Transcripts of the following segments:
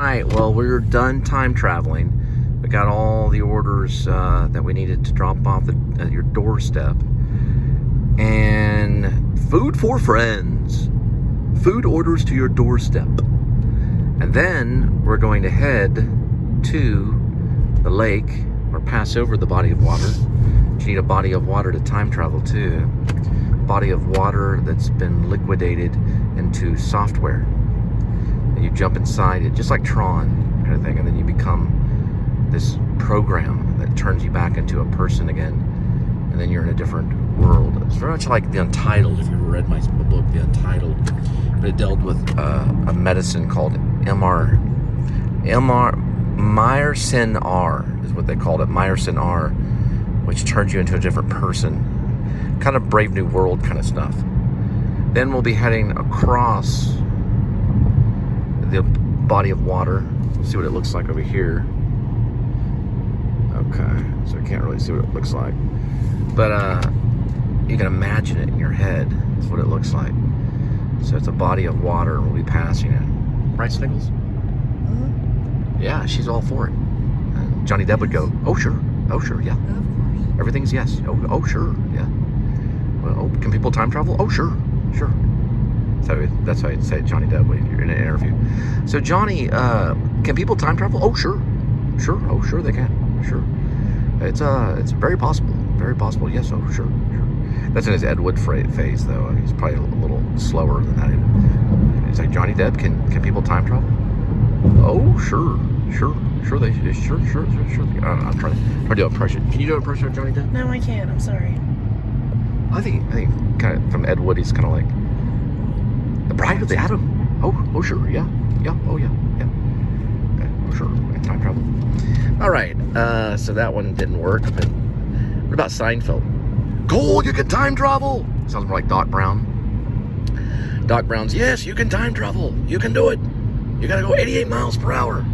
right, well, we're done time traveling. We got all the orders that we needed to drop off at your doorstep. And food for friends. Food orders to your doorstep. And then we're going to head to the lake or pass over the body of water. You need a body of water to time travel to. Body of water that's been liquidated into software. And you jump inside it, just like Tron kind of thing, and then you become this program that turns you back into a person again, and then you're in a different world. It's very much like The Untitled, if you ever read my book, The Untitled. But it dealt with a medicine called Myrcin R is what they called it, Myrcin R, which turns you into a different person. Kind of Brave New World kind of stuff. Then we'll be heading across the body of water. We'll see what it looks like over here. Okay, so I can't really see what it looks like. But you can imagine it in your head. That's what it looks like. So it's a body of water and we'll be passing it. Right, Sniggles? Mm-hmm. Yeah, she's all for it. Johnny Depp would go, oh sure, yeah. Of course. Everything's yes. Oh sure, yeah. Well, can people time travel? Oh, sure. That's how you'd say Johnny Depp when you're in an interview. So, Johnny, can people time travel? Oh, sure. Oh, sure they can. Sure. It's very possible. Very possible. Yes. Oh, sure. That's in his Ed Wood phase, though. He's probably a little slower than that. He's like, Johnny Depp, can people time travel? Oh, sure. They sure. I'm trying to do an impression. Can you do an impression of Johnny Depp? No, I can't. I'm sorry. I think kind of from Ed Wood, he's kind of like the Bride of the Atom. Oh, sure, yeah. Oh, yeah. Okay, oh, sure, time travel. All right, so that one didn't work. But what about Seinfeld? Cole, you can time travel. Sounds more like Doc Brown. Doc Brown's, yes, you can time travel. You can do it. You gotta go 88 miles per hour.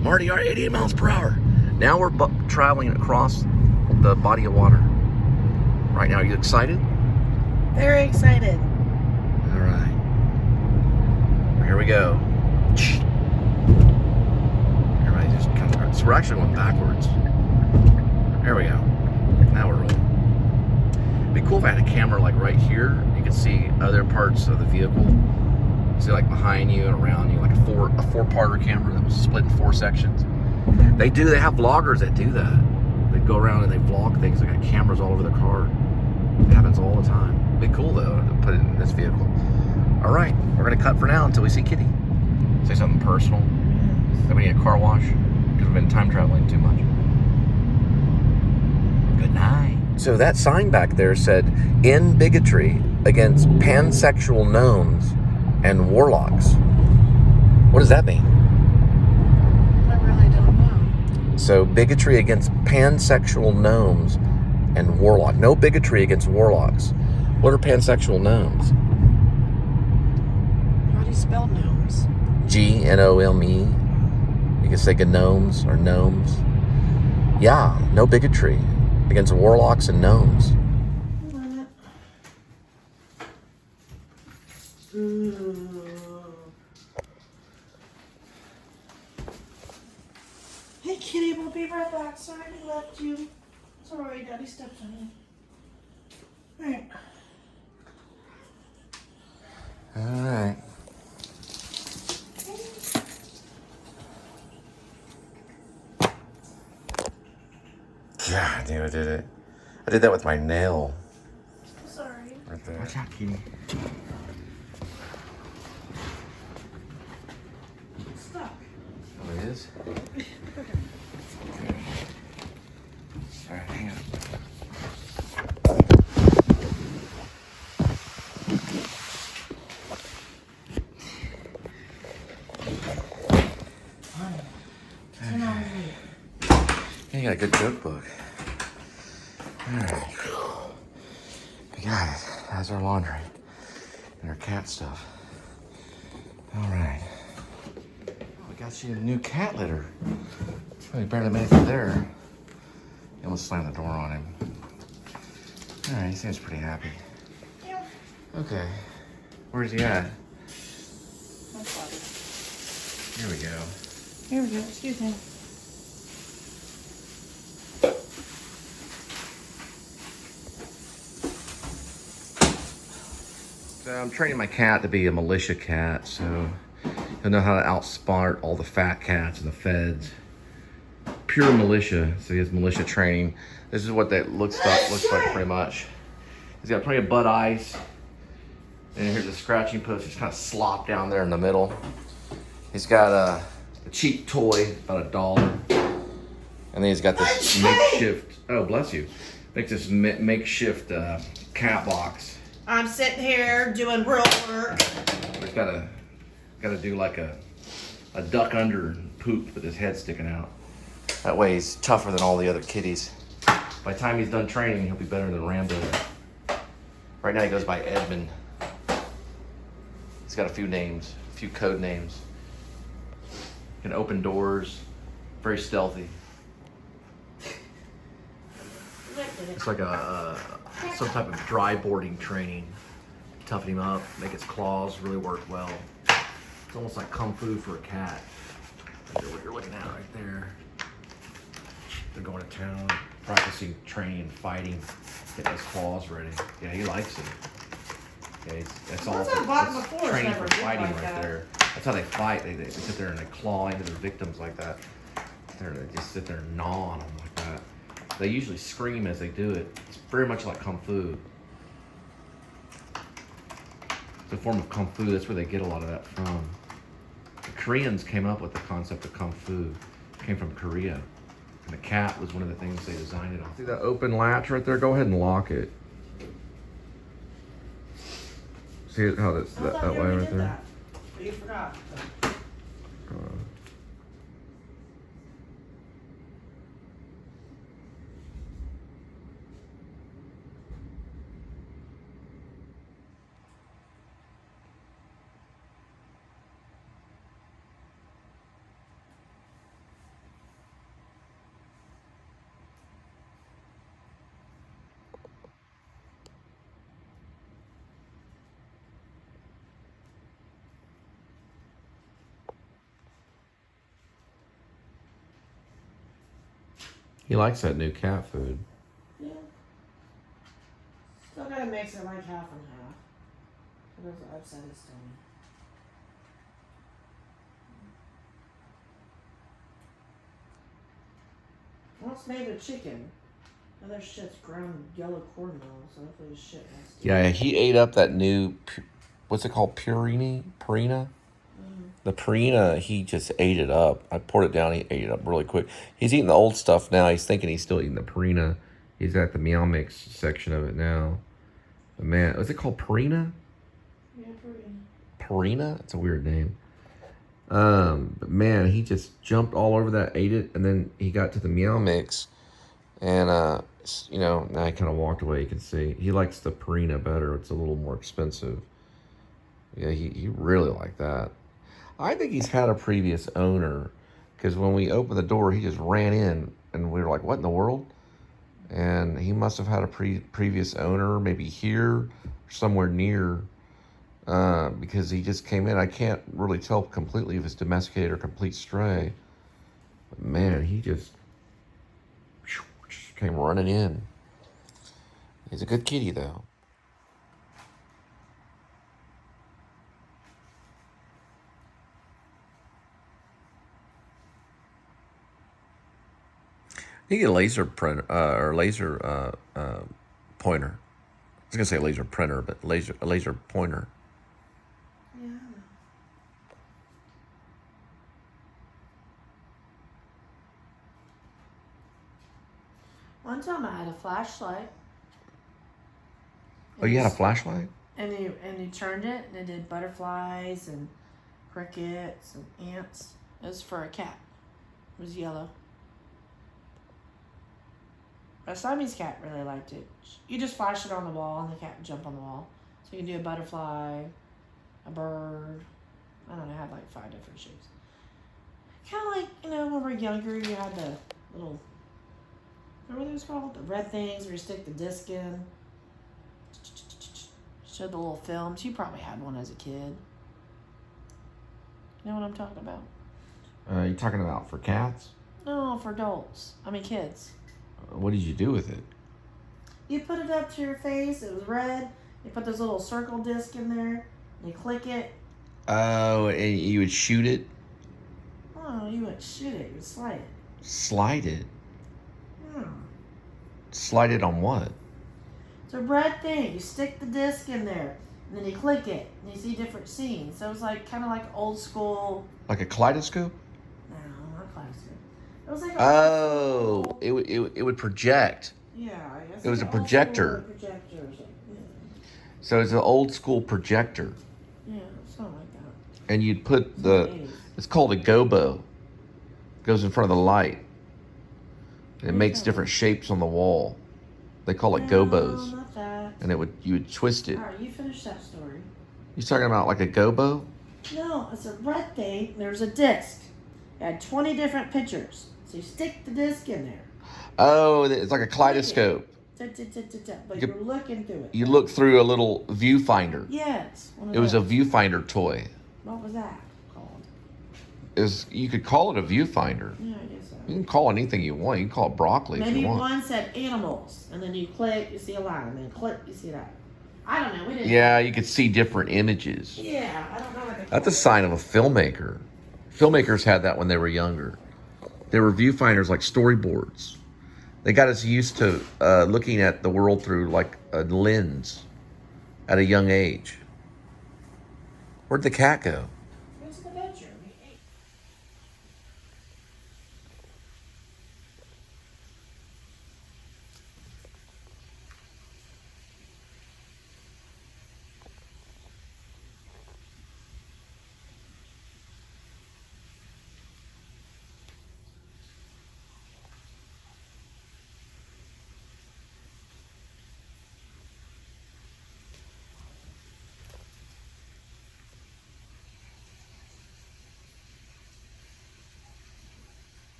Marty, you're 88 miles per hour. Now we're traveling across the body of water. Right now, are you excited? Very excited. All right. Here we go. Everybody just kind of... So we're actually going backwards. There we go. Now we're rolling. It'd be cool if I had a camera like right here. You could see other parts of the vehicle. See like behind you and around you, like a four-parter camera that was split in 4 sections. They have vloggers that do that. They go around and they vlog things. They got cameras all over the car. It happens all the time. It'd be cool though to put it in this vehicle. All right, we're gonna cut for now until we see Kitty. Say something personal. That we need a car wash because we've been time traveling too much. Good night. So that sign back there said, "In bigotry against pansexual gnomes and warlocks." What does that mean? I really don't know. So bigotry against pansexual gnomes and warlock. No bigotry against warlocks. What are pansexual gnomes? How do you spell gnomes? G-N-O-M-E. You can say gnomes or gnomes. Yeah, no bigotry against warlocks and gnomes. Hey kitty, we'll be right back. Sorry we left you. Sorry, Daddy stepped on you. Alright. Alright. God damn, I did it. I did that with my nail. Sorry. Right there. Watch out, kitty. Stuck. Oh, it is? Okay. Alright, hang on. You got a good joke book. Alright. We got it. That's our laundry. And our cat stuff. Alright. We got you a new cat litter. We barely made it through there. You almost slammed the door on him. Alright, he seems pretty happy. Yeah. Okay. Where's he at? My father. Here we go. Here we go. Excuse me. So I'm training my cat to be a militia cat, so he'll know how to outsmart all the fat cats and the feds. Pure militia, so he has militia training. This is what that looks like pretty much. He's got plenty of butt ice. And here's a scratching post, just kind of slop down there in the middle. He's got a cheap toy, about $1. And then he's got this makeshift, oh bless you, makeshift cat box. I'm sitting here doing real work. He's gotta do like a duck under and poop with his head sticking out. That way he's tougher than all the other kitties. By the time he's done training, he'll be better than Rambo. Right now he goes by Edmund. He's got a few names, a few code names. Can open doors, very stealthy. It's like some type of dry boarding training. Toughen him up, make his claws really work well. It's almost like kung fu for a cat. That's what you're looking at right there. They're going to town, practicing training, fighting, getting his claws ready. Yeah, he likes it. Yeah, that's all. That's training for fighting right there. That's how they fight. They sit there and they claw into their victims like that. They just sit there and gnaw on them like that. They usually scream as they do it. It's very much like kung fu. It's a form of kung fu. That's where they get a lot of that from. The Koreans came up with the concept of kung fu. It came from Korea. And the cat was one of the things they designed it on. See that open latch right there? Go ahead and lock it. See how that's that way right there? That. But you forgot. He likes that new cat food. Yeah. Still gotta mix it like half and half. That's what I've said it's done. Well, it's made with chicken. Other shit's ground yellow cornmeal, so hopefully the shit has to. Yeah, he ate up that new, what's it called, Purina? The Purina, he just ate it up. I poured it down, he ate it up really quick. He's eating the old stuff now. He's thinking he's still eating the Purina. He's at the Meow Mix section of it now. But man, is it called Purina? Yeah, Purina. Purina? That's a weird name. But man, he just jumped all over that, ate it, and then he got to the Meow Mix. And, you know, now he kind of walked away. You can see he likes the Purina better. It's a little more expensive. Yeah, he really liked that. I think he's had a previous owner, because when we opened the door, he just ran in, and we were like, what in the world? And he must have had a previous owner, maybe here, or somewhere near, because he just came in. I can't really tell completely if it's domesticated or complete stray. But man, he just came running in. He's a good kitty, though. You get a laser printer or laser pointer. I was gonna say laser printer, but a laser pointer. Yeah. One time I had a flashlight. Oh, you had a flashlight? And you turned it, and it did butterflies and crickets and ants. It was for a cat. It was yellow. But Siamese cat really liked it. You just flash it on the wall, and the cat would jump on the wall. So you can do a butterfly, a bird. I don't know, I had like 5 different shapes. Kind of like, you know, when we were younger, you had the little, what were those called? The red things where you stick the disc in. Showed the little films. You probably had one as a kid. You know what I'm talking about? You talking about for cats? No, for adults. I mean kids. What did you do with it? You put it up to your face. It was red. You put this little circle disc in there. You click it. Oh, and you would shoot it? Oh, you wouldn't shoot it. You would slide it. Slide it? Hmm. Slide it on what? It's a red thing. You stick the disc in there, and then you click it, and you see different scenes. So it was like kind of like old school. Like a kaleidoscope? No, not classic. It was like. It would project. Yeah, I guess. It was a projector. Projector or something. Yeah. So it's an old school projector. Yeah, something like that. And you'd put it's called a gobo. It goes in front of the light. And it makes different shapes on the wall. They call it gobos. No, not that. And you would twist it. All right, you finish that story. You talking about like a gobo? No, it's a red thing. There's a disc. It had 20 different pictures. So you stick the disc in there. Oh, it's like a kaleidoscope. But you're looking through it. You look through a little viewfinder. Yes. It was a viewfinder toy. What was that called? You could call it a viewfinder. Yeah, I guess so. You can call it anything you want. You can call it broccoli if Maybe you want. one said animals, and then you click, you see a line, and then click, you see that. I don't know. We didn't. Yeah, you could see different images. Yeah, I don't know what they That's a sign of a filmmaker. Filmmakers had that when they were younger. They were viewfinders like storyboards. They got us used to looking at the world through like a lens at a young age. Where'd the cat go? It's the bedroom. He ate.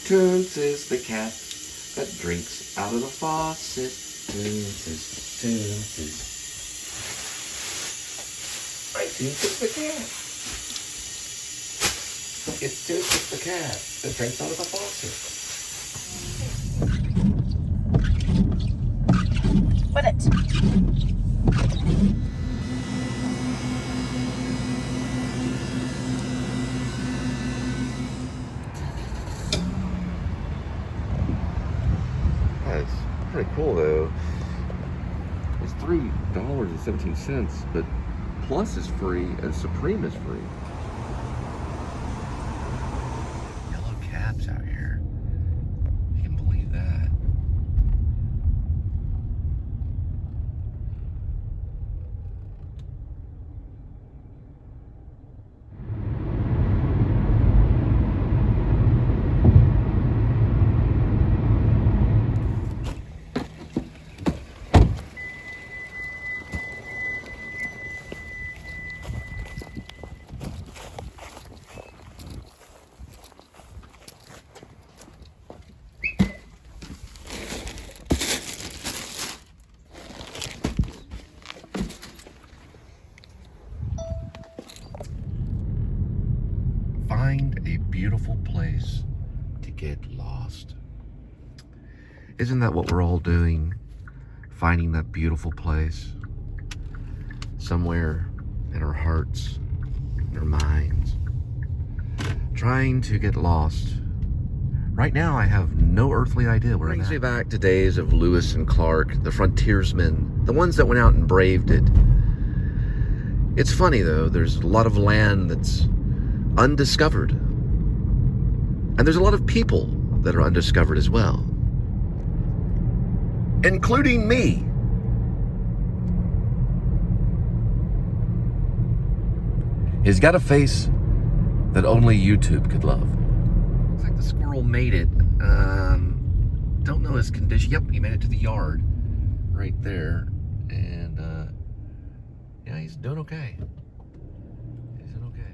Toons is the cat that drinks out of the faucet. Toons is. Right, Toons is the cat. It's Toons is the cat that drinks out of the faucet. Quit it. That's pretty cool though. It's $3.17, but Plus is free and Supreme is free. Yellow cabs out here. You can believe that. Find a beautiful place to get lost. Isn't that what we're all doing? Finding that beautiful place somewhere in our hearts, in our minds. Trying to get lost. Right now I have no earthly idea where I'm at. Brings me back to days of Lewis and Clark, the frontiersmen, the ones that went out and braved it. It's funny though, there's a lot of land that's undiscovered. And there's a lot of people that are undiscovered as well. Including me. He's got a face that only YouTube could love. Looks like the squirrel made it Don't know his condition. Yep, he made it to the yard right there. And, yeah, he's doing okay. He's doing okay.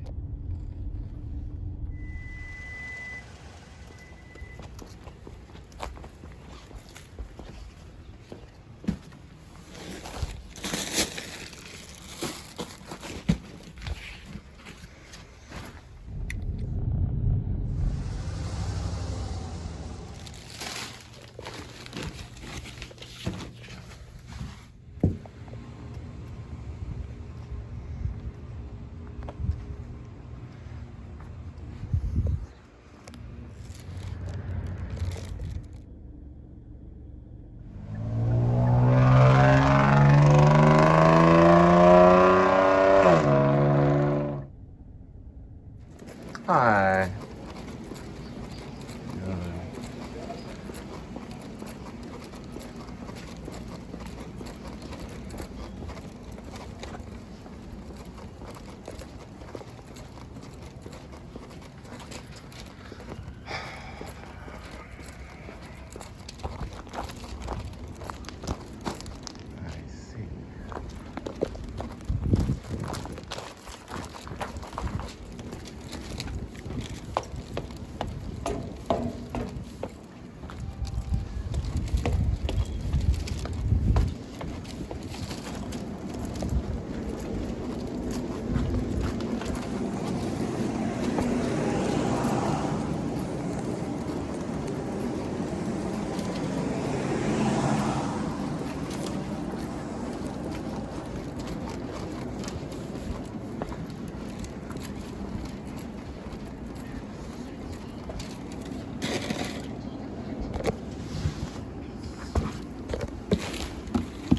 Hi.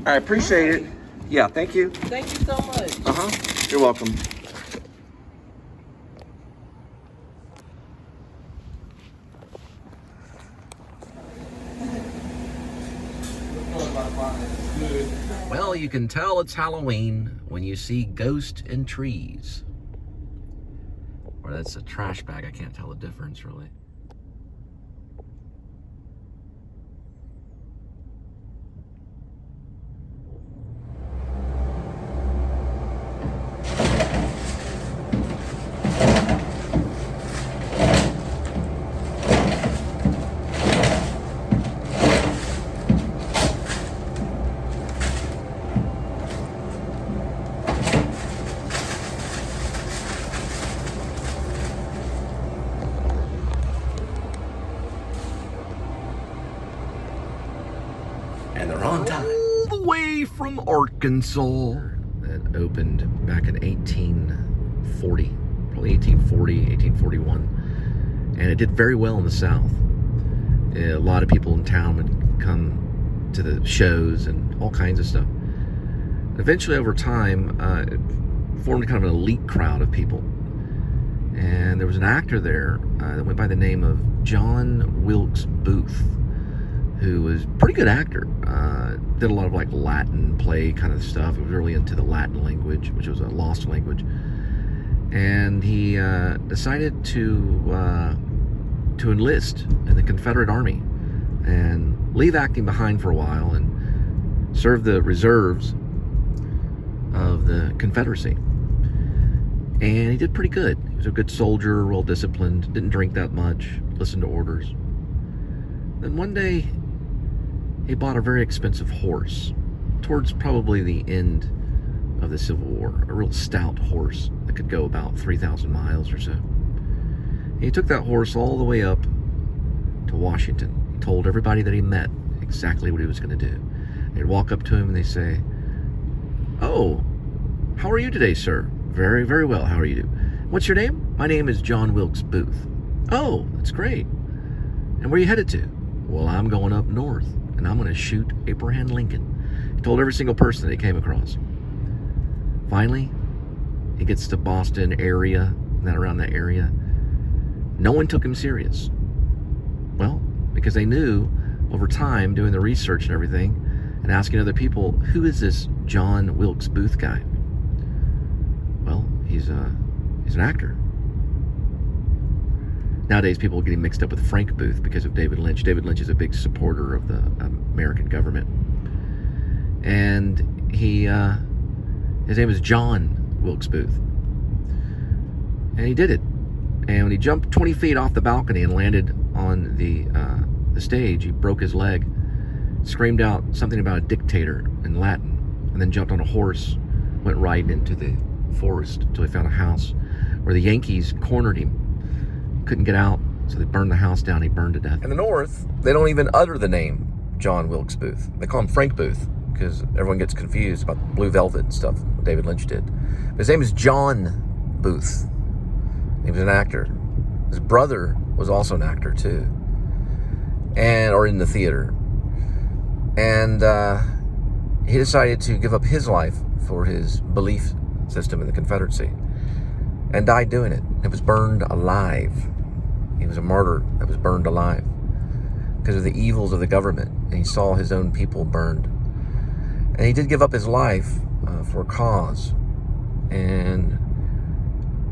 I appreciate it. Yeah, thank you. Thank you so much. Uh-huh. You're welcome. Well, you can tell it's Halloween when you see ghosts in trees. Or that's a trash bag. I can't tell the difference, really. And they're on time. All the way from Arkansas. That opened back in 1840, probably 1840, 1841. And it did very well in the South. A lot of people in town would come to the shows and all kinds of stuff. Eventually, over time, it formed kind of an elite crowd of people. And there was an actor there that went by the name of John Wilkes Booth, who was a pretty good actor. Did a lot of like Latin play kind of stuff. He was really into the Latin language, which was a lost language. And he decided to enlist in the Confederate Army and leave acting behind for a while and serve the reserves of the Confederacy. And he did pretty good. He was a good soldier, well disciplined, didn't drink that much, listened to orders. Then one day, he bought a very expensive horse towards probably the end of the Civil War, a real stout horse that could go about 3,000 miles or so. He took that horse all the way up to Washington. He told everybody that he met exactly what he was going to do. They'd walk up to him and they'd say, "Oh, how are you today, sir?" "Very, very well. How are you?" "What's your name?" "My name is John Wilkes Booth." "Oh, that's great. And where are you headed to?" "Well, I'm going up north, and I'm going to shoot Abraham Lincoln." He told every single person that he came across. Finally, he gets to Boston area, and then around that area. No one took him serious. Well, because they knew over time, doing the research and everything, and asking other people, who is this John Wilkes Booth guy? Well, he's an actor. Nowadays, people are getting mixed up with Frank Booth because of David Lynch. David Lynch is a big supporter of the American government. And his name is John Wilkes Booth. And he did it. And when he jumped 20 feet off the balcony and landed on the stage, he broke his leg, screamed out something about a dictator in Latin, and then jumped on a horse, went riding into the forest until he found a house where the Yankees cornered him. Couldn't get out, so they burned the house down. He burned to death. In the North, they don't even utter the name John Wilkes Booth. They call him Frank Booth because everyone gets confused about Blue Velvet and stuff David Lynch did. But his name is John Booth. He was an actor. His brother was also an actor too, or in the theater. And he decided to give up his life for his belief system in the Confederacy, and died doing it. It was burned alive. He was a martyr that was burned alive because of the evils of the government, and he saw his own people burned. And he did give up his life for a cause, and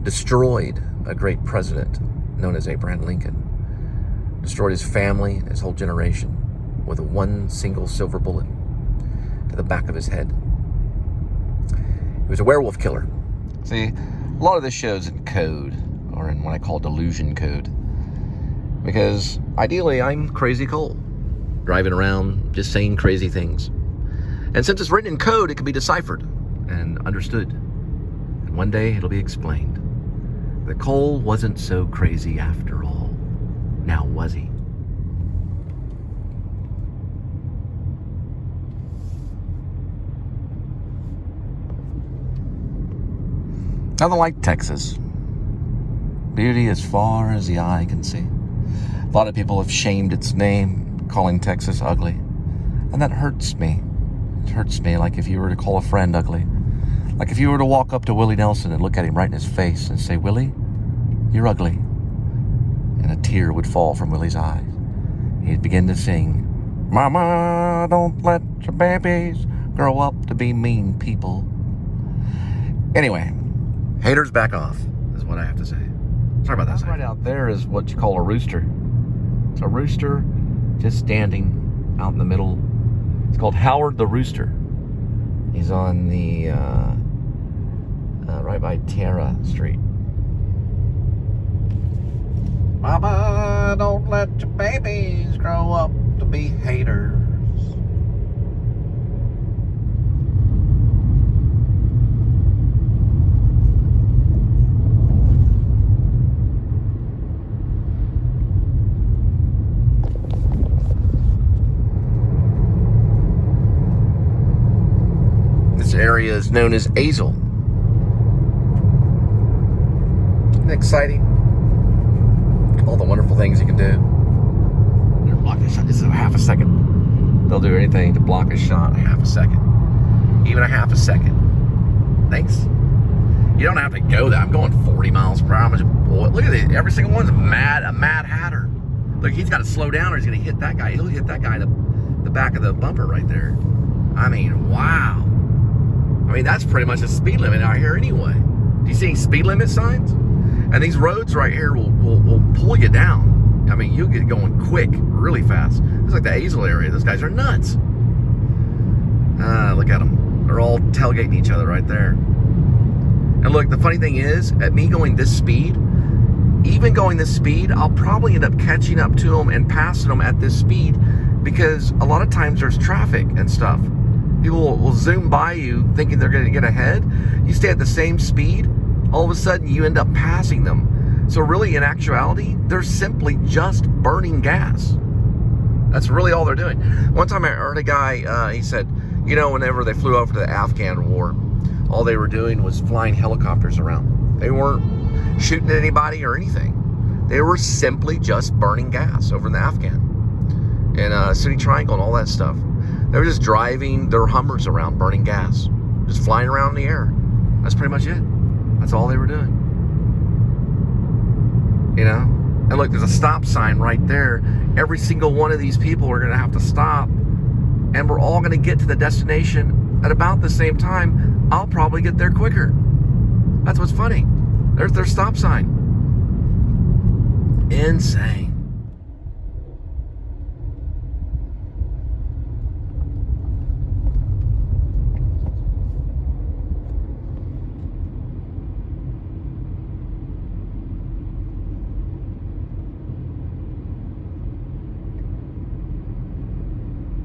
destroyed a great president known as Abraham Lincoln. Destroyed his family, his whole generation, with one single silver bullet to the back of his head. He was a werewolf killer. See, a lot of this show's in code, or in what I call delusion code. Because ideally, I'm Crazy Cole, driving around just saying crazy things. And since it's written in code, it can be deciphered and understood. And one day, it'll be explained that Cole wasn't so crazy after all. Now, was he? Nothing like Texas. Beauty as far as the eye can see. A lot of people have shamed its name, calling Texas ugly. And that hurts me. It hurts me like if you were to call a friend ugly. Like if you were to walk up to Willie Nelson and look at him right in his face and say, "Willie, you're ugly." And a tear would fall from Willie's eyes. He'd begin to sing, "Mama, don't let your babies grow up to be mean people." Anyway, haters back off, is what I have to say. Sorry about that. That right out there is what you call a rooster. It's a rooster just standing out in the middle. It's called Howard the Rooster. He's on the, right by Tara Street. Mama, don't let your babies grow up to be haters. This area is known as Azle. Isn't it exciting? All the wonderful things you can do. They're blocking a shot. This is a half a second. They'll do anything to block a shot. A half a second. Even a half a second. Thanks. You don't have to go there. I'm going 40 miles per hour. Boy, look at it. Every single one's a mad hatter. Look, he's got to slow down or he's going to hit that guy. He'll hit that guy in the back of the bumper right there. I mean, wow. I mean, that's pretty much a speed limit out here anyway. Do you see any speed limit signs? And these roads right here will pull you down. I mean, you'll get going quick, really fast. It's like the Azle area. Those guys are nuts. Look at them. They're all tailgating each other right there. And look, the funny thing is, at me going this speed, even going this speed, I'll probably end up catching up to them and passing them at this speed because a lot of times there's traffic and stuff. People will zoom by you thinking they're going to get ahead. You stay at the same speed, all of a sudden you end up passing them. So really, in actuality, they're simply just burning gas. That's really all they're doing. One time I heard a guy, he said, you know, whenever they flew over to the Afghan war, all they were doing was flying helicopters around. They weren't shooting at anybody or anything. They were simply just burning gas over in the Afghan. And City Triangle and all that stuff. They were just driving their Hummers around, burning gas. Just flying around in the air. That's pretty much it. That's all they were doing. You know? And look, there's a stop sign right there. Every single one of these people are going to have to stop. And we're all going to get to the destination at about the same time. I'll probably get there quicker. That's what's funny. There's their stop sign. Insane.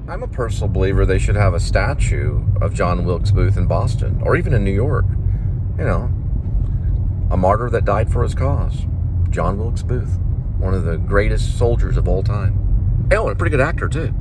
I'm a personal believer they should have a statue of John Wilkes Booth in Boston, or even in New York. You know, a martyr that died for his cause. John Wilkes Booth, one of the greatest soldiers of all time. Oh, and a pretty good actor, too.